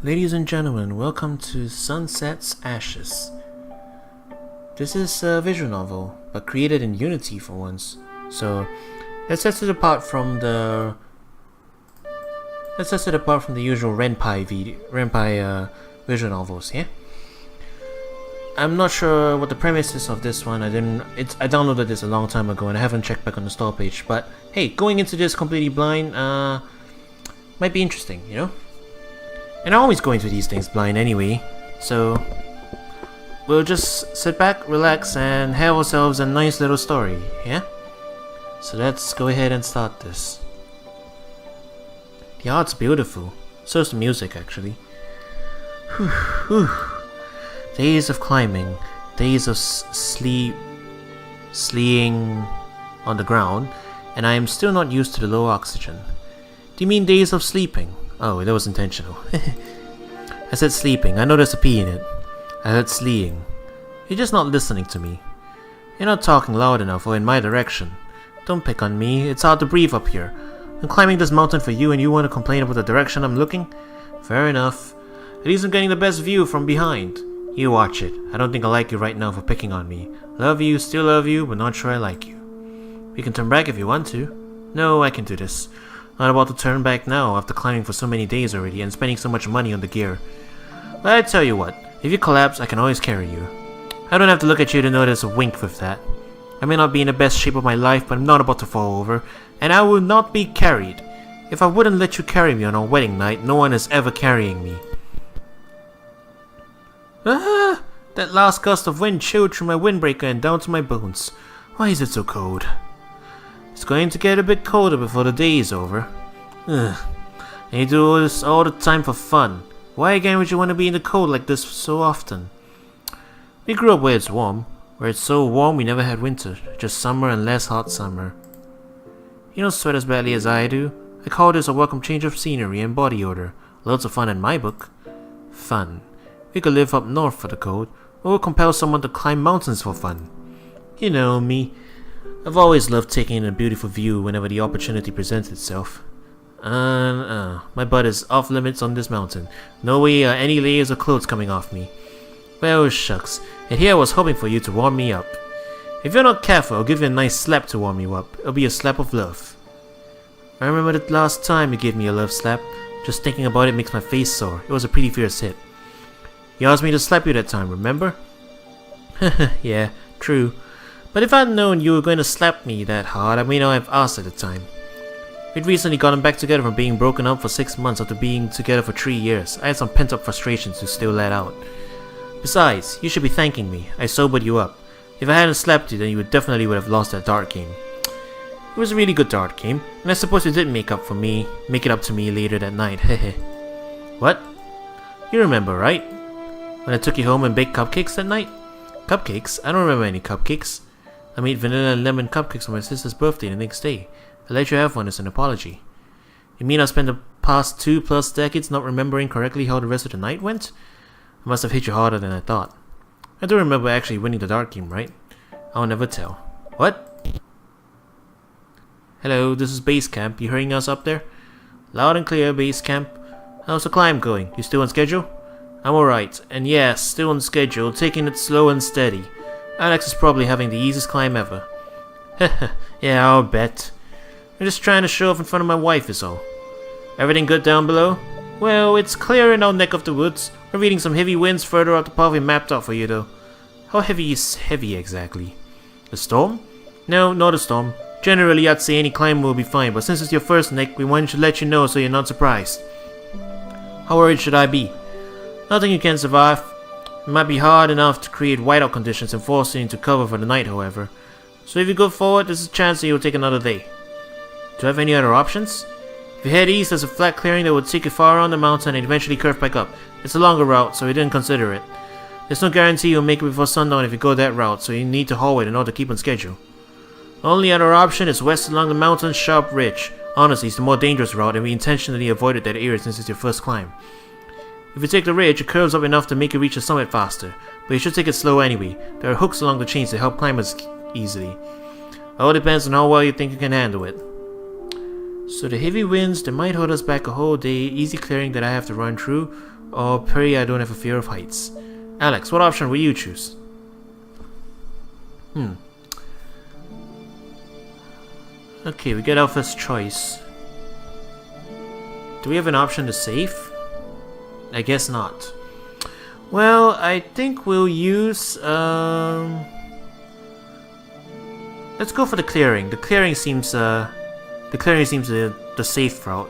Ladies and gentlemen, welcome to Sunset's Ashes. This is a visual novel, but created in Unity for once. So that sets it apart from the usual Renpai visual novels. Yeah. I'm not sure what the premise is of this one. I downloaded this a long time ago and I haven't checked back on the store page. But hey, going into this completely blind might be interesting, you know. And I always go into these things blind anyway, so we'll just sit back, relax, and have ourselves a nice little story, yeah? So let's go ahead and start this. The art's beautiful, so is the music actually. Whew, whew. Days of climbing, days of sleeing on the ground, and I am still not used to the low oxygen. Do you mean days of sleeping? Oh, that was intentional. I said sleeping. I know there's a P in it. I heard sleeing. You're just not listening to me. You're not talking loud enough or in my direction. Don't pick on me. It's hard to breathe up here. I'm climbing this mountain for you and you want to complain about the direction I'm looking? Fair enough. At least I'm getting the best view from behind. You watch it. I don't think I like you right now for picking on me. Love you, still love you, but not sure I like you. We can turn back if you want to. No, I can do this. Not about to turn back now after climbing for so many days already and spending so much money on the gear. But I tell you what, if you collapse, I can always carry you. I don't have to look at you to know there's a wink with that. I may not be in the best shape of my life, but I'm not about to fall over, and I will not be carried. If I wouldn't let you carry me on our wedding night, no one is ever carrying me. Ah! That last gust of wind chilled through my windbreaker and down to my bones. Why is it so cold? It's going to get a bit colder before the day is over. Ugh. And you do this all the time for fun. Why again would you want to be in the cold like this so often? We grew up where it's warm. Where it's so warm we never had winter. Just summer and less hot summer. You don't sweat as badly as I do. I call this a welcome change of scenery and body odor. Loads of fun in my book. Fun. We could live up north for the cold. Or compel someone to climb mountains for fun. You know me. I've always loved taking in a beautiful view whenever the opportunity presents itself. My butt is off limits on this mountain. No way are any layers of clothes coming off me. Well, shucks. And here I was hoping for you to warm me up. If you're not careful, I'll give you a nice slap to warm you up. It'll be a slap of love. I remember the last time you gave me a love slap. Just thinking about it makes my face sore. It was a pretty fierce hit. You asked me to slap you that time, remember? Yeah, true. But if I'd known you were going to slap me that hard, I may not have asked at the time. We'd recently gotten back together from being broken up for 6 months after being together for 3 years. I had some pent-up frustrations to still let out. Besides, you should be thanking me. I sobered you up. If I hadn't slapped you, then you definitely would have lost that dart game. It was a really good dart game, and I suppose you did make it up to me later that night. Hehe. What? You remember, right? When I took you home and baked cupcakes that night? Cupcakes? I don't remember any cupcakes. I made vanilla and lemon cupcakes for my sister's birthday the next day. I let you have one as an apology. You mean I spent the past 2+ decades not remembering correctly how the rest of the night went? I must have hit you harder than I thought. I do remember actually winning the dart game, right? I'll never tell. What? Hello, this is base camp. You hearing us up there? Loud and clear, base camp. How's the climb going? You still on schedule? I'm alright, and yes, still on schedule, taking it slow and steady. Alex is probably having the easiest climb ever. Yeah, I'll bet. I'm just trying to show off in front of my wife is all. Everything good down below? Well, it's clear in our neck of the woods. We're reading some heavy winds further up the path we mapped out for you though. How heavy is heavy exactly? A storm? No, not a storm. Generally I'd say any climb will be fine, but since it's your first Nick, we wanted to let you know so you're not surprised. How worried should I be? Nothing you can survive. It might be hard enough to create whiteout conditions and force you into cover for the night, however. So if you go forward, there's a chance that you'll take another day. Do you have any other options? If you head east, there's a flat clearing that will take you far around the mountain and eventually curve back up. It's a longer route, so we didn't consider it. There's no guarantee you'll make it before sundown if you go that route, so you need to haul it in order to keep on schedule. Only other option is west along the mountain's sharp ridge. Honestly, it's the more dangerous route, and we intentionally avoided that area since it's your first climb. If you take the ridge, it curves up enough to make you reach the summit faster, but you should take it slow anyway. There are hooks along the chains to help climbers easily. All depends on how well you think you can handle it. So the heavy winds, they might hold us back a whole day, easy clearing that I have to run through, Oh, pray I don't have a fear of heights. Alex, what option will you choose? Okay, we get our first choice. Do we have an option to save? I guess not. Well, I think we'll use, let's go for the clearing. The clearing seems the safe route.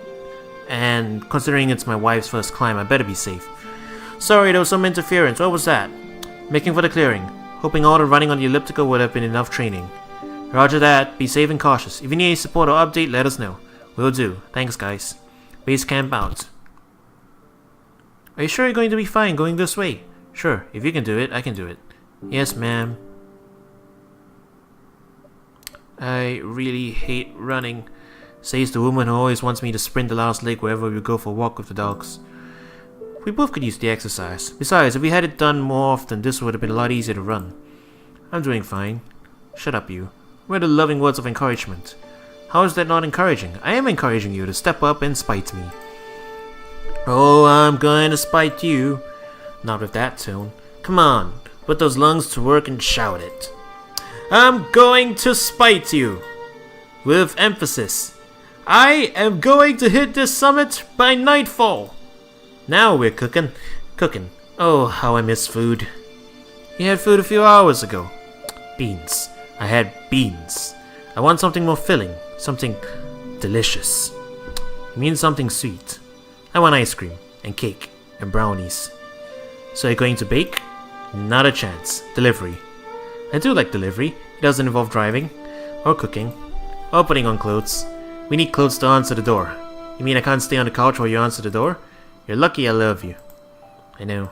And considering it's my wife's first climb, I better be safe. Sorry, there was some interference. What was that? Making for the clearing. Hoping all the running on the elliptical would have been enough training. Roger that. Be safe and cautious. If you need any support or update, let us know. Will do. Thanks, guys. Base camp out. Are you sure you're going to be fine going this way? Sure. If you can do it, I can do it. Yes, ma'am. I really hate running, says the woman who always wants me to sprint the last leg wherever we go for a walk with the dogs. We both could use the exercise. Besides, if we had it done more often, this would have been a lot easier to run. I'm doing fine. Shut up, you. Where are the loving words of encouragement? How is that not encouraging? I am encouraging you to step up and spite me. Oh, I'm going to spite you. Not with that tone. Come on, put those lungs to work and shout it. I'm going to spite you. With emphasis. I am going to hit this summit by nightfall. Now we're cooking. Cooking. Oh, how I miss food. You had food a few hours ago. Beans. I had beans. I want something more filling. Something delicious. You mean something sweet. I want ice cream and cake and brownies. So you're going to bake? Not a chance. Delivery. I do like delivery. It doesn't involve driving. Or cooking. Or putting on clothes. We need clothes to answer the door. You mean I can't stay on the couch while you answer the door? You're lucky I love you. I know.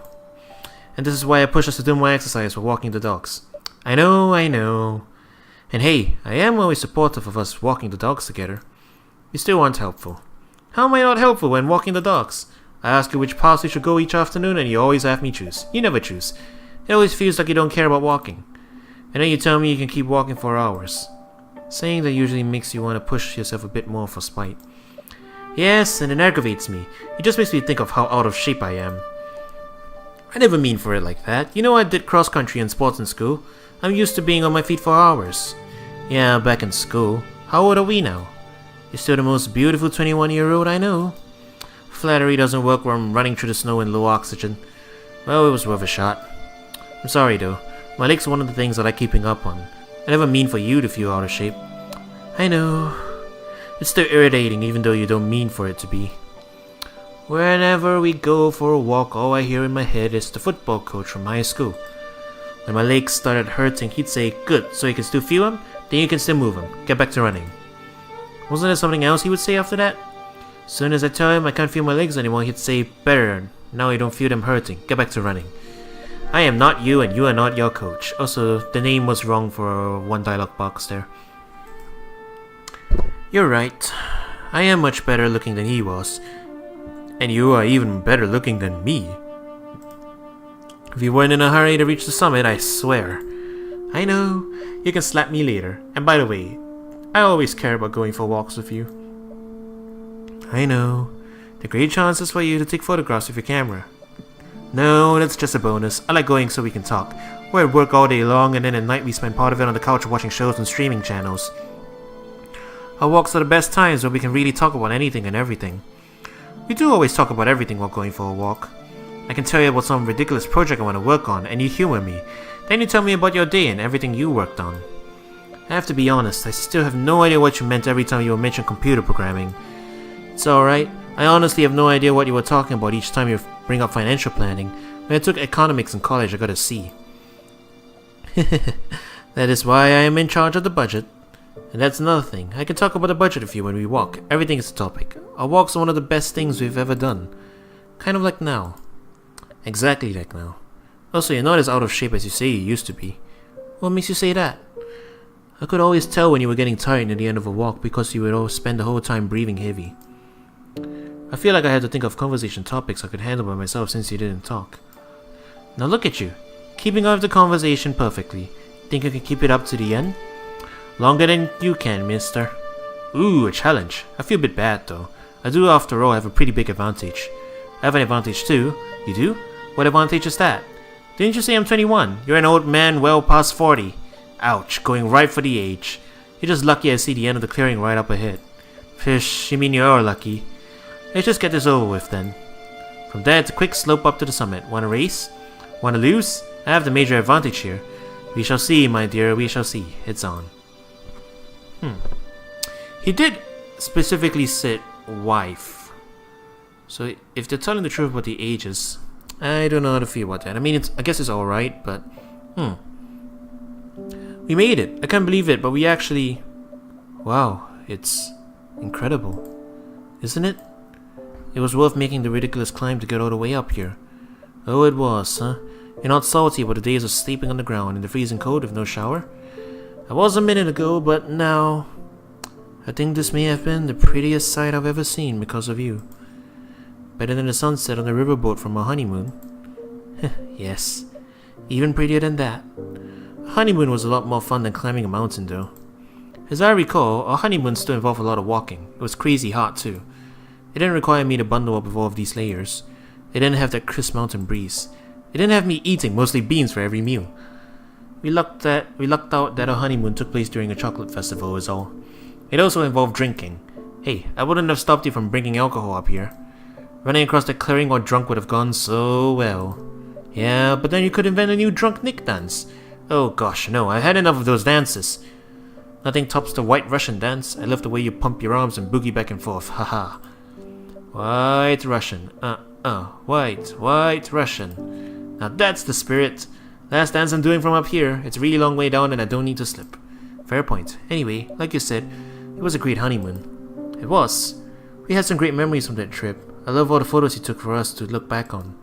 And this is why I push us to do more exercise while walking the dogs. I know. And hey, I am always supportive of us walking the dogs together. You still aren't helpful. How am I not helpful when walking the dogs? I ask you which paths we should go each afternoon and you always have me choose. You never choose. It always feels like you don't care about walking. And then you tell me you can keep walking for hours. Saying that usually makes you want to push yourself a bit more for spite. Yes, and it aggravates me. It just makes me think of how out of shape I am. I never mean for it like that. You know I did cross-country and sports in school. I'm used to being on my feet for hours. Yeah, back in school. How old are we now? You're still the most beautiful 21-year-old I know. Flattery doesn't work when I'm running through the snow in low oxygen. Well, it was worth a shot. I'm sorry though. My legs are one of the things I like keeping up on. I never mean for you to feel out of shape. I know. It's still irritating even though you don't mean for it to be. Whenever we go for a walk, all I hear in my head is the football coach from my school. When my legs started hurting, he'd say, "Good, so you can still feel them? Then you can still move them. Get back to running." Wasn't there something else he would say after that? Soon as I tell him I can't feel my legs anymore, he'd say, "Better, now you don't feel them hurting. Get back to running." I am not you and you are not your coach. Also, the name was wrong for one dialogue box there. You're right. I am much better looking than he was. And you are even better looking than me. If you weren't in a hurry to reach the summit, I swear. I know. You can slap me later. And by the way, I always care about going for walks with you. I know. The great chances for you to take photographs with your camera. No, that's just a bonus. I like going so we can talk. We're at work all day long and then at night we spend part of it on the couch watching shows and streaming channels. Our walks are the best times where we can really talk about anything and everything. We do always talk about everything while going for a walk. I can tell you about some ridiculous project I want to work on and you humor me. Then you tell me about your day and everything you worked on. I have to be honest, I still have no idea what you meant every time you mentioned computer programming. It's alright. I honestly have no idea what you were talking about each time you bring up financial planning. When I took economics in college, I got a C. That is why I am in charge of the budget. And that's another thing. I can talk about the budget with you when we walk. Everything is a topic. Our walks are one of the best things we've ever done. Kind of like now. Exactly like now. Also, you're not as out of shape as you say you used to be. What makes you say that? I could always tell when you were getting tired near the end of a walk because you would always spend the whole time breathing heavy. I feel like I had to think of conversation topics I could handle by myself since you didn't talk. Now look at you, keeping up the conversation perfectly. Think I can keep it up to the end? Longer than you can, mister. Ooh, a challenge. I feel a bit bad though. I do after all have a pretty big advantage. I have an advantage too. You do? What advantage is that? Didn't you say I'm 21? You're an old man well past 40. Ouch, going right for the age. You're just lucky I see the end of the clearing right up ahead. Fish, you mean you are lucky? Let's just get this over with then. From there, it's a quick slope up to the summit. Wanna race? Wanna lose? I have the major advantage here. We shall see, my dear, we shall see. It's on. He did specifically say wife. So if they're telling the truth about the ages, I don't know how to feel about that. I mean, I guess it's alright, but... We made it. I can't believe it, but we actually... Wow, it's incredible. Isn't it? It was worth making the ridiculous climb to get all the way up here. Oh, it was, huh? You're not salty about the days of sleeping on the ground in the freezing cold with no shower? I was a minute ago, but now... I think this may have been the prettiest sight I've ever seen because of you. Better than the sunset on the riverboat from our honeymoon. Yes, even prettier than that. Our honeymoon was a lot more fun than climbing a mountain though. As I recall, our honeymoon still involved a lot of walking. It was crazy hot too. It didn't require me to bundle up with all of these layers. It didn't have that crisp mountain breeze. It didn't have me eating mostly beans for every meal. We lucked out that our honeymoon took place during a chocolate festival is all. It also involved drinking. Hey, I wouldn't have stopped you from bringing alcohol up here. Running across the clearing while drunk would have gone so well. Yeah, but then you could invent a new drunk Nick dance. Oh gosh, no, I've had enough of those dances. Nothing tops the White Russian dance. I love the way you pump your arms and boogie back and forth, haha. White Russian, White Russian. Now that's the spirit. Last dance I'm doing from up here. It's a really long way down and I don't need to slip. Fair point. Anyway, like you said, it was a great honeymoon. It was. We had some great memories from that trip. I love all the photos you took for us to look back on.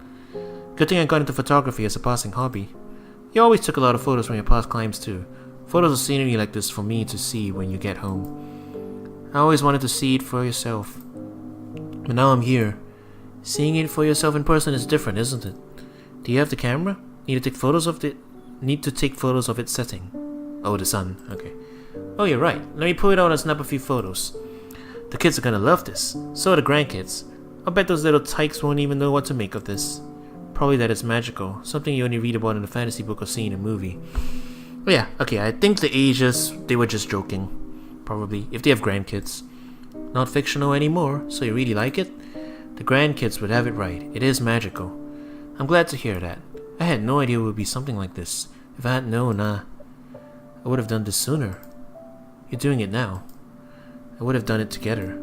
Good thing I got into photography as a passing hobby. You always took a lot of photos from your past climbs too. Photos of scenery like this for me to see when you get home. I always wanted to see it for yourself. But now I'm here. Seeing it for yourself in person is different, isn't it? Do you have the camera? Need to take photos of its setting. Oh, the sun. Okay. Oh, you're right. Let me pull it out and snap a few photos. The kids are gonna love this. So are the grandkids. I bet those little tykes won't even know what to make of this. Probably that it's magical. Something you only read about in a fantasy book or see in a movie. Oh yeah, okay, I think the ages, they were just joking. Probably, if they have grandkids. Not fictional anymore, so you really like it? The grandkids would have it right. It is magical. I'm glad to hear that. I had no idea it would be something like this. If I had known, I would have done this sooner. You're doing it now. I would have done it together.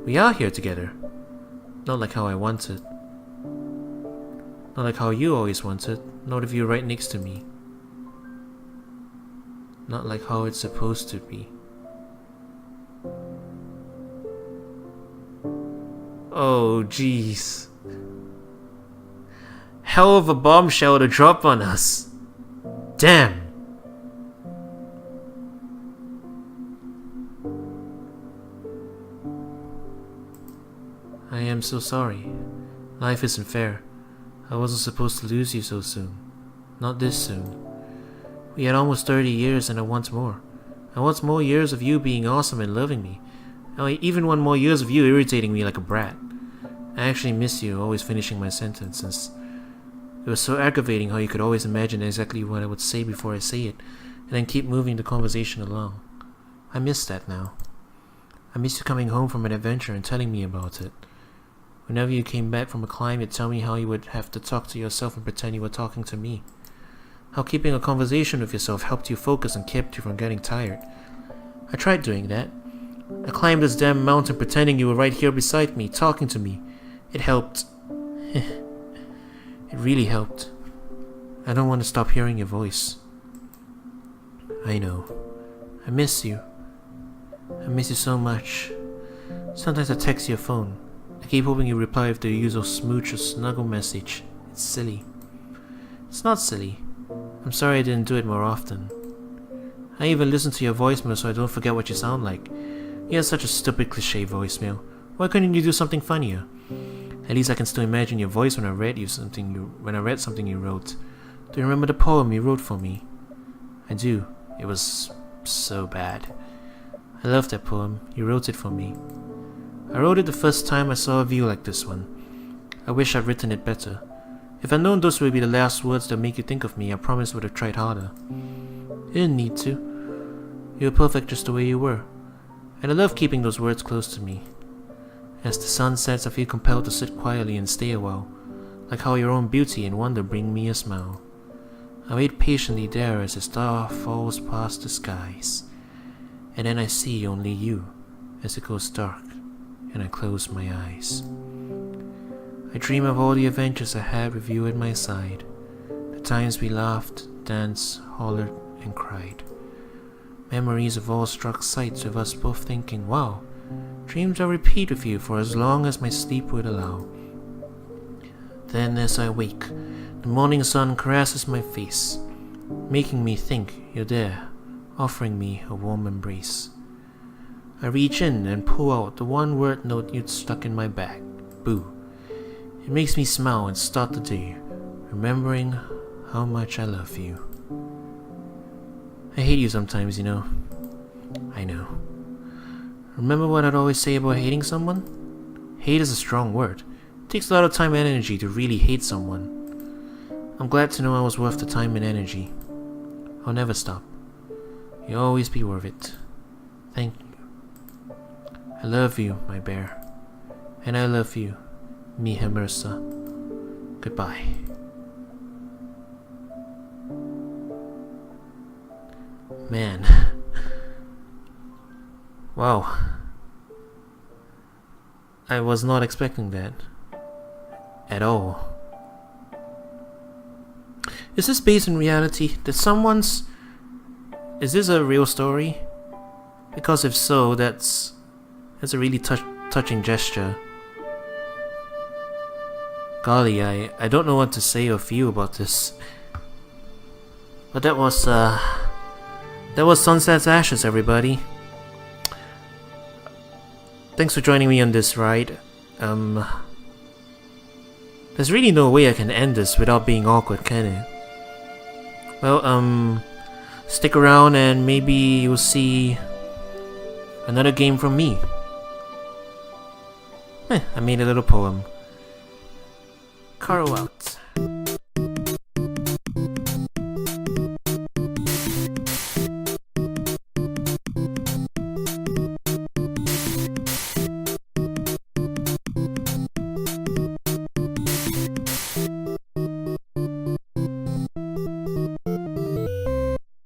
We are here together. Not like how I wanted. Not like how you always wanted. Not if you're right next to me. Not like how it's supposed to be. Oh, jeez. Hell of a bombshell to drop on us. Damn. I am so sorry. Life isn't fair. I wasn't supposed to lose you so soon. Not this soon. We had almost 30 years and I want more. I want more years of you being awesome and loving me. I even want more years of you irritating me like a brat. I actually miss you always finishing my sentences. It was so aggravating how you could always imagine exactly what I would say before I say it, and then keep moving the conversation along. I miss that now. I miss you coming home from an adventure and telling me about it. Whenever you came back from a climb, you'd tell me how you would have to talk to yourself and pretend you were talking to me. How keeping a conversation with yourself helped you focus and kept you from getting tired. I tried doing that. I climbed this damn mountain pretending you were right here beside me, talking to me. It helped. It really helped. I don't want to stop hearing your voice. I know. I miss you. I miss you so much. Sometimes I text your phone. I keep hoping you reply with the usual smooch or snuggle message. It's silly. It's not silly. I'm sorry I didn't do it more often. I even listen to your voicemail so I don't forget what you sound like. You have such a stupid cliche voicemail. Why couldn't you do something funnier? At least I can still imagine your voice when I read something you wrote. Do you remember the poem you wrote for me? I do. It was so bad. I love that poem. You wrote it for me. I wrote it the first time I saw a view like this one. I wish I'd written it better. If I'd known those would be the last words that make you think of me, I promise I would have tried harder. You didn't need to. You were perfect just the way you were. And I love keeping those words close to me. As the sun sets, I feel compelled to sit quietly and stay a while, like how your own beauty and wonder bring me a smile. I wait patiently there as the star falls past the skies, and then I see only you as it goes dark, and I close my eyes. I dream of all the adventures I had with you at my side, the times we laughed, danced, hollered, and cried. Memories of awe-struck sights with us both thinking, wow, dreams I'll repeat with you for as long as my sleep would allow. Then as I wake, the morning sun caresses my face, making me think you're there, offering me a warm embrace. I reach in and pull out the one word note you'd stuck in my bag, Boo. It makes me smile and start the day, remembering how much I love you. I hate you sometimes, you know. I know. Remember what I'd always say about hating someone? Hate is a strong word. It takes a lot of time and energy to really hate someone. I'm glad to know I was worth the time and energy. I'll never stop. You'll always be worth it. Thank you. I love you, my bear. And I love you, Miha Mirsa. Goodbye. Man. Wow. I was not expecting that. At all. Is this based in reality? Is this a real story? Because if so, that's a really touching gesture. Golly, I don't know what to say or feel about this. But that was Sunset's Ashes, everybody. Thanks for joining me on this ride. There's really no way I can end this without being awkward, can it? Well, stick around and maybe you'll see another game from me. I made a little poem. Coro out.